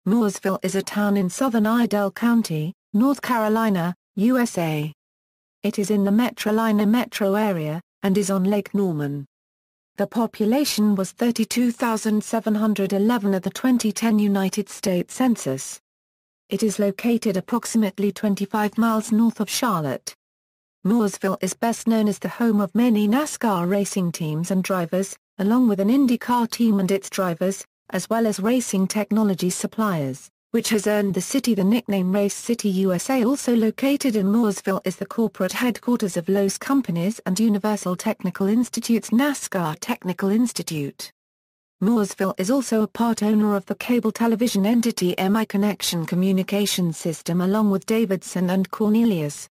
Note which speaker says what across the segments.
Speaker 1: Mooresville is a town in southern ALll County, North Carolina, USA. It is in the Metrolina metro area, and is on Lake Norman. The population was 32,711 at the 2010 United States Census. It is located approximately 25 miles north of Charlotte. Mooresville is best known as the home of many NASCAR racing teams and drivers, along with an IndyCar team and its drivers, as well as racing technology suppliers, which has earned the city the nickname Race City USA. Also located in Mooresville is the corporate headquarters of Lowe's Companies and Universal Technical Institute's NASCAR Technical Institute. Mooresville is also a part owner of the cable television entity MI Connection Communication System along with Davidson and Cornelius.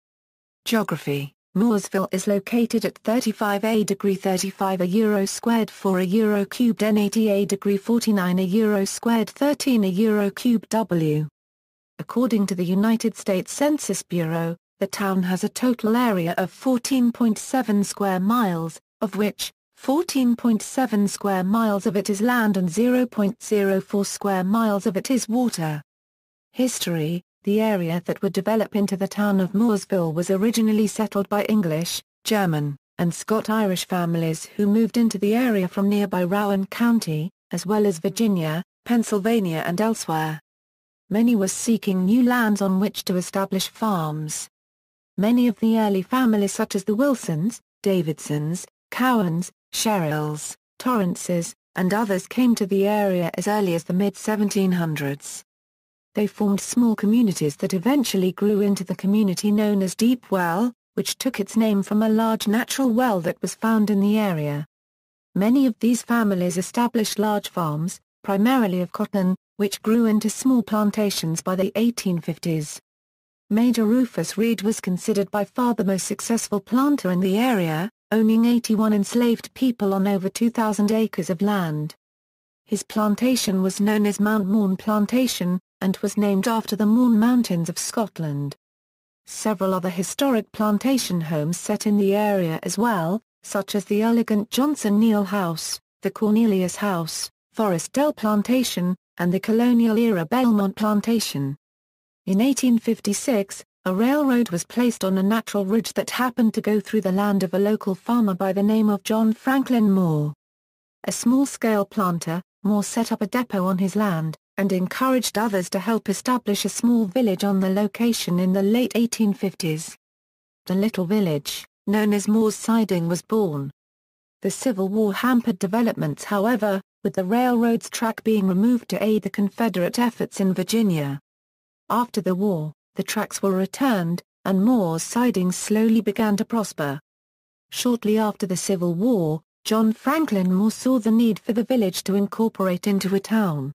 Speaker 1: Geography: Mooresville is located at 35°35 €² for €³ and 80°49 €² 13 €³ W. According to the United States Census Bureau, the town has a total area of 14.7 square miles, of which 14.7 square miles of it is land and 0.04 square miles of it is water. History: the area that would develop into the town of Mooresville was originally settled by English, German, and Scot-Irish families who moved into the area from nearby Rowan County, as well as Virginia, Pennsylvania and elsewhere. Many were seeking new lands on which to establish farms. Many of the early families such as the Wilsons, Davidsons, Cowans, Sherrills, Torrances, and others came to the area as early as the mid-1700s. They formed small communities that eventually grew into the community known as Deep Well, which took its name from a large natural well that was found in the area. Many of these families established large farms, primarily of cotton, which grew into small plantations by the 1850s. Major Rufus Reed was considered by far the most successful planter in the area, owning 81 enslaved people on over 2,000 acres of land. His plantation was known as Mount Mourne Plantation, and was named after the Mourne Mountains of Scotland. Several other historic plantation homes set in the area as well, such as the elegant Johnson Neal House, the Cornelius House, Forest Dell Plantation, and the colonial-era Belmont Plantation. In 1856, a railroad was placed on a natural ridge that happened to go through the land of a local farmer by the name of John Franklin Moore. A small-scale planter, Moore set up a depot on his land, and encouraged others to help establish a small village on the location in the late 1850s. The little village, known as Moore's Siding, was born. The Civil War hampered developments, however, with the railroad's track being removed to aid the Confederate efforts in Virginia. After the war, the tracks were returned, and Moore's Siding slowly began to prosper. Shortly after the Civil War, John Franklin Moore saw the need for the village to incorporate into a town.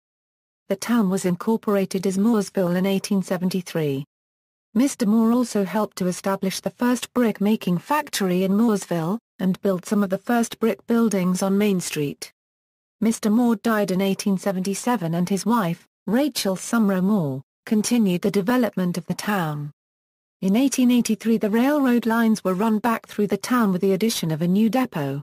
Speaker 1: The town was incorporated as Mooresville in 1873. Mr. Moore also helped to establish the first brick-making factory in Mooresville, and built some of the first brick buildings on Main Street. Mr. Moore died in 1877 and his wife, Rachel Sumrow Moore, continued the development of the town. In 1883 the railroad lines were run back through the town with the addition of a new depot.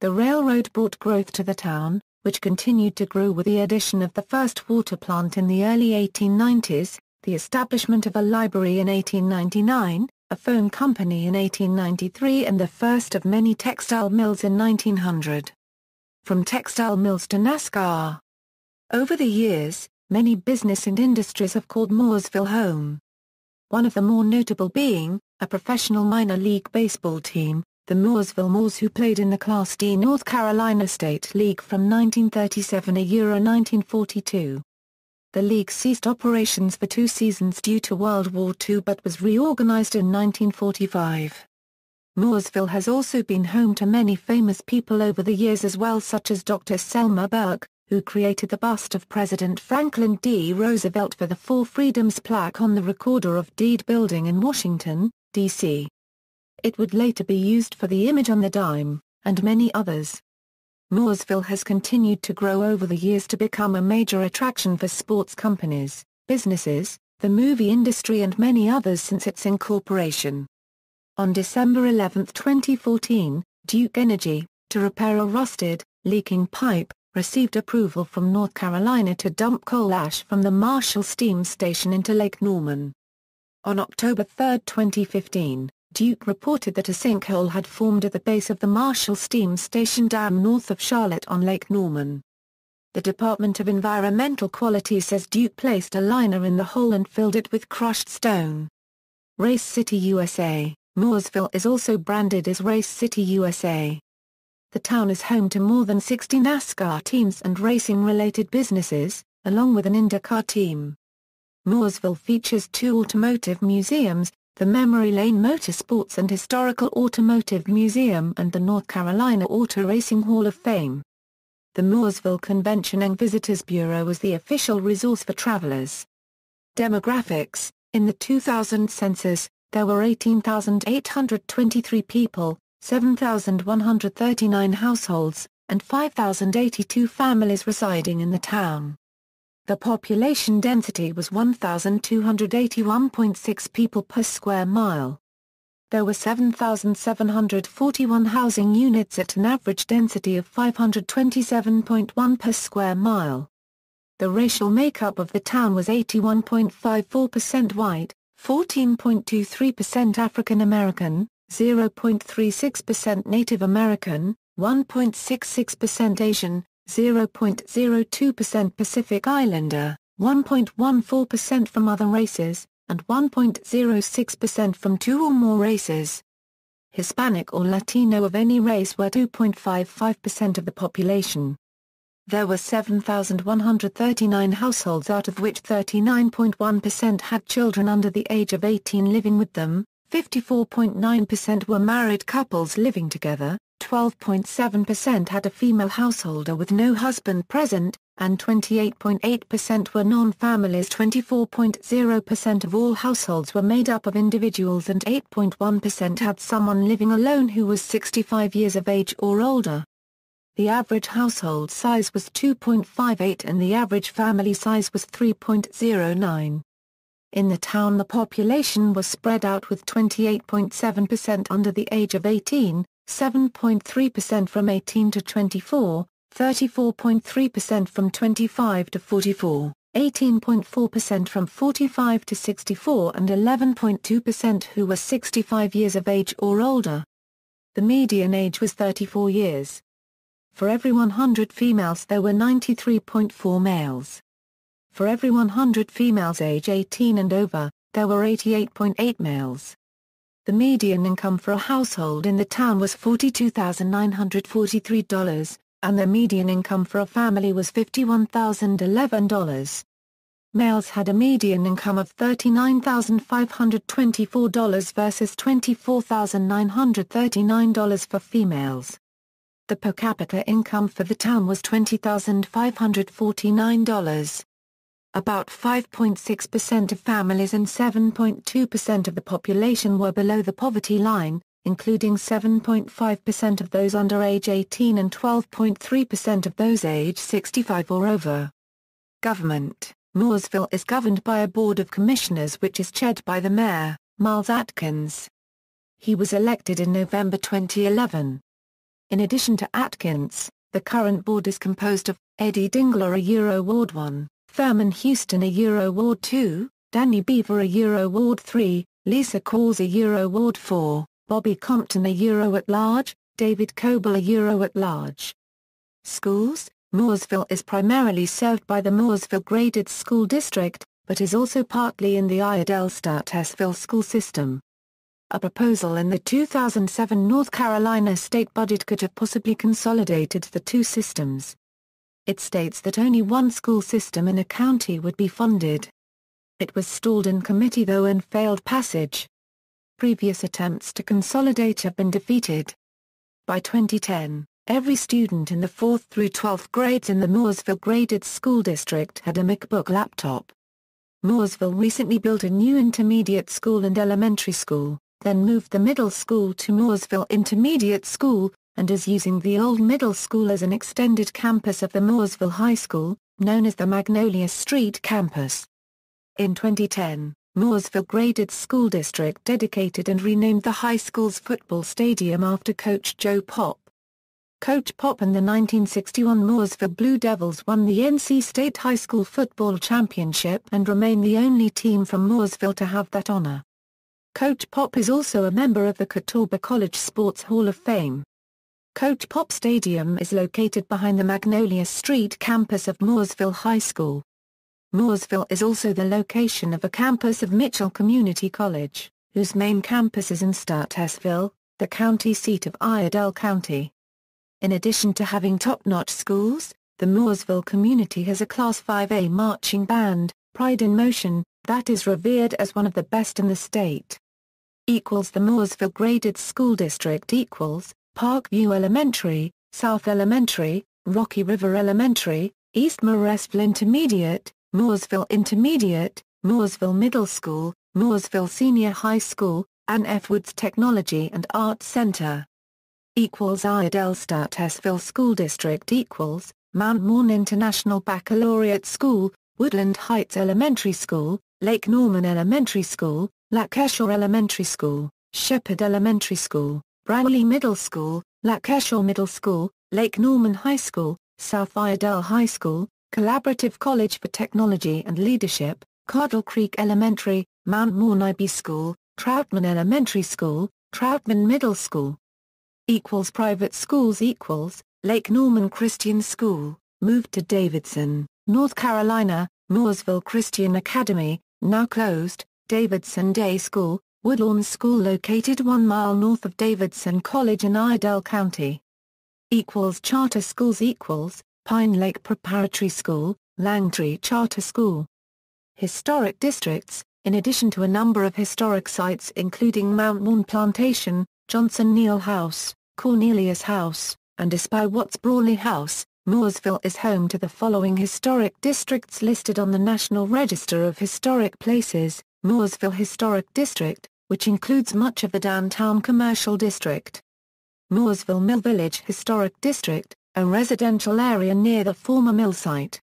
Speaker 1: The railroad brought growth to the town, which continued to grow with the addition of the first water plant in the early 1890s, the establishment of a library in 1899, a phone company in 1893 and the first of many textile mills in 1900. From textile mills to NASCAR. Over the years, many business and industries have called Mooresville home. One of the more notable being, a professional minor league baseball team, the Mooresville Moors, who played in the Class D North Carolina State League from 1937 to 1942. The league ceased operations for 2 seasons due to World War II but was reorganized in 1945. Mooresville has also been home to many famous people over the years as well, such as Dr. Selma Burke, who created the bust of President Franklin D. Roosevelt for the Four Freedoms plaque on the Recorder of Deed building in Washington, D.C. It would later be used for the image on the dime, and many others. Mooresville has continued to grow over the years to become a major attraction for sports companies, businesses, the movie industry and many others since its incorporation. On December 11, 2014, Duke Energy, to repair a rusted, leaking pipe, received approval from North Carolina to dump coal ash from the Marshall Steam Station into Lake Norman. On October 3, 2015, Duke reported that a sinkhole had formed at the base of the Marshall Steam Station dam north of Charlotte on Lake Norman. The Department of Environmental Quality says Duke placed a liner in the hole and filled it with crushed stone. Race City, USA. Mooresville is also branded as Race City, USA. The town is home to more than 60 NASCAR teams and racing-related businesses, along with an IndyCar team. Mooresville features 2 automotive museums, the Memory Lane Motorsports and Historical Automotive Museum and the North Carolina Auto Racing Hall of Fame. The Mooresville Convention and Visitors Bureau is the official resource for travelers. Demographics: in the 2000 census, there were 18,823 people, 7,139 households, and 5,082 families residing in the town. The population density was 1,281.6 people per square mile. There were 7,741 housing units at an average density of 527.1 per square mile. The racial makeup of the town was 81.54% white, 14.23% African American, 0.36% Native American, 1.66% Asian, 0.02% Pacific Islander, 1.14% from other races, and 1.06% from 2 or more races. Hispanic or Latino of any race were 2.55% of the population. There were 7,139 households, out of which 39.1% had children under the age of 18 living with them, 54.9% were married couples living together, 12.7% had a female householder with no husband present, and 28.8% were non-families. 24.0% of all households were made up of individuals and 8.1% had someone living alone who was 65 years of age or older. The average household size was 2.58 and the average family size was 3.09. In the town the population was spread out with 28.7% under the age of 18, 7.3% from 18 to 24, 34.3% from 25 to 44, 18.4% from 45 to 64 and 11.2% who were 65 years of age or older. The median age was 34 years. For every 100 females there were 93.4 males. For every 100 females age 18 and over, there were 88.8 males. The median income for a household in the town was $42,943, and the median income for a family was $51,011. Males had a median income of $39,524 versus $24,939 for females. The per capita income for the town was $20,549. About 5.6% of families and 7.2% of the population were below the poverty line, including 7.5% of those under age 18 and 12.3% of those age 65 or over. Government: Mooresville is governed by a Board of Commissioners which is chaired by the Mayor, Miles Atkins. He was elected in November 2011. In addition to Atkins, the current board is composed of Eddie Dingler Ward 1, Thurman Houston Ward 2, Danny Beaver Ward 3, Lisa Cause Ward 4, Bobby Compton at large, David Coble at large. Schools: Mooresville is primarily served by the Mooresville Graded School District, but is also partly in the ALll Stutesville school system. A proposal in the 2007 North Carolina state budget could have possibly consolidated the two systems. It states that only one school system in a county would be funded. It was stalled in committee though and failed passage. Previous attempts to consolidate have been defeated. By 2010, every student in the 4th through 12th grades in the Mooresville Graded School District had a MacBook laptop. Mooresville recently built a new intermediate school and elementary school, then moved the middle school to Mooresville Intermediate School, and is using the old middle school as an extended campus of the Mooresville High School, known as the Magnolia Street Campus. In 2010, Mooresville Graded School District dedicated and renamed the high school's football stadium after coach Joe Pop. Coach Pop and the 1961 Mooresville Blue Devils won the NC State High School Football Championship and remain the only team from Mooresville to have that honor. Coach Pop is also a member of the Catawba College Sports Hall of Fame. Coach Pop Stadium is located behind the Magnolia Street campus of Mooresville High School. Mooresville is also the location of a campus of Mitchell Community College, whose main campus is in Stutesville, the county seat of ALll County. In addition to having top-notch schools, the Mooresville community has a Class 5A marching band, Pride in Motion, that is revered as one of the best in the state. The Mooresville Graded School District Parkview Elementary, South Elementary, Rocky River Elementary, East Mooresville Intermediate, Mooresville Intermediate, Mooresville Middle School, Mooresville Senior High School, Ann F. Woods Technology and Arts Center. ALll Stutesville School District Mount Morn International Baccalaureate School, Woodland Heights Elementary School, Lake Norman Elementary School, Lancashire Elementary School, Shepherd Elementary School, Browley Middle School, Lancashire Middle School, Lake Norman High School, South ALll High School, Collaborative College for Technology and Leadership, Cardle Creek Elementary, Mount Morn IB School, Troutman Elementary School, Troutman Middle School. Private schools Lake Norman Christian School, moved to Davidson, North Carolina, Mooresville Christian Academy, now closed, Davidson Day School, Woodlawn School located 1 mile north of Davidson College in ALll County. Charter schools Pine Lake Preparatory School, Langtree Charter School. Historic districts, in addition to a number of historic sites including Mount Morn Plantation, Johnson Neal House, Cornelius House, and Espy Watts Brawley House, Mooresville is home to the following historic districts listed on the National Register of Historic Places: Mooresville Historic District, which includes much of the downtown commercial district. Mooresville Mill Village Historic District, a residential area near the former mill site.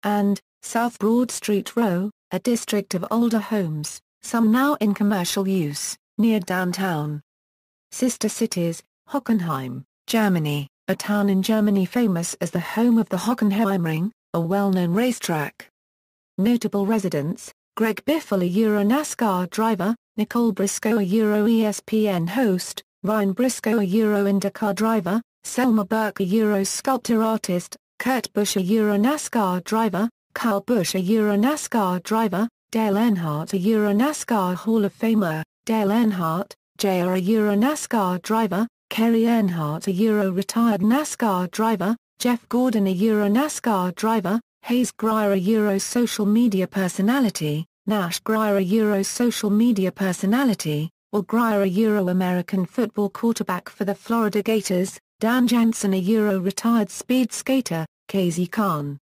Speaker 1: And South Broad Street Row, a district of older homes, some now in commercial use, near downtown. Sister cities, Hockenheim, Germany, a town in Germany famous as the home of the Hockenheimring, a well-known racetrack. Notable residents: Greg Biffle, a Euro NASCAR driver, Nicole Briscoe, a Euro ESPN host, Ryan Briscoe, a Euro IndyCar driver, Selma Burke, a Euro sculptor artist, Kurt Busch, a Euro NASCAR driver, Kyle Busch, a Euro NASCAR driver, Dale Earnhardt, a Euro NASCAR Hall of Famer, Dale Earnhardt, Jr., a Euro NASCAR driver, Kerry Earnhardt, a Euro retired NASCAR driver, Jeff Gordon, a Euro NASCAR driver, Hayes Grier, a Euro social media personality, Nash Grier, a Euro social media personality, Will Grier, a Euro American football quarterback for the Florida Gators, Dan Jansen, a Euro retired speed skater, KZ Khan,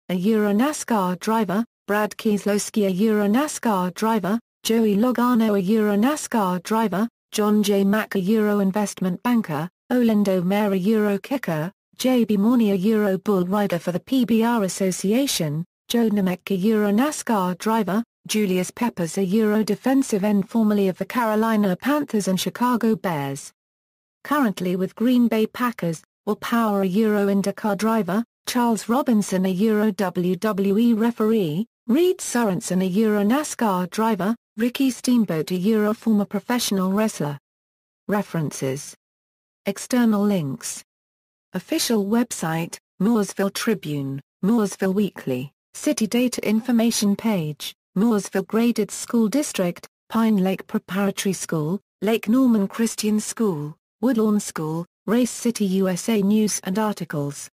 Speaker 1: a Euro NASCAR driver, Brad Keselowski, a Euro NASCAR driver, Joey Logano, a Euro NASCAR driver, John J. Mack, a Euro investment banker, Orlando Mayer, a Euro kicker, J.B. Morney, a Euro bull rider for the PBR Association, Joe Nemec, a Euro NASCAR driver, Julius Peppers, a Euro defensive end formerly of the Carolina Panthers and Chicago Bears. Currently with Green Bay Packers, Will Power, a Euro IndyCar driver, Charles Robinson, a Euro WWE referee, Reed Sorensen, a Euro NASCAR driver, Ricky Steamboat, a Euro former professional wrestler. References. External links. Official website, Mooresville Tribune, Mooresville Weekly, City Data Information page, Mooresville Graded School District, Pine Lake Preparatory School, Lake Norman Christian School, Woodlawn School, Race City USA News and articles.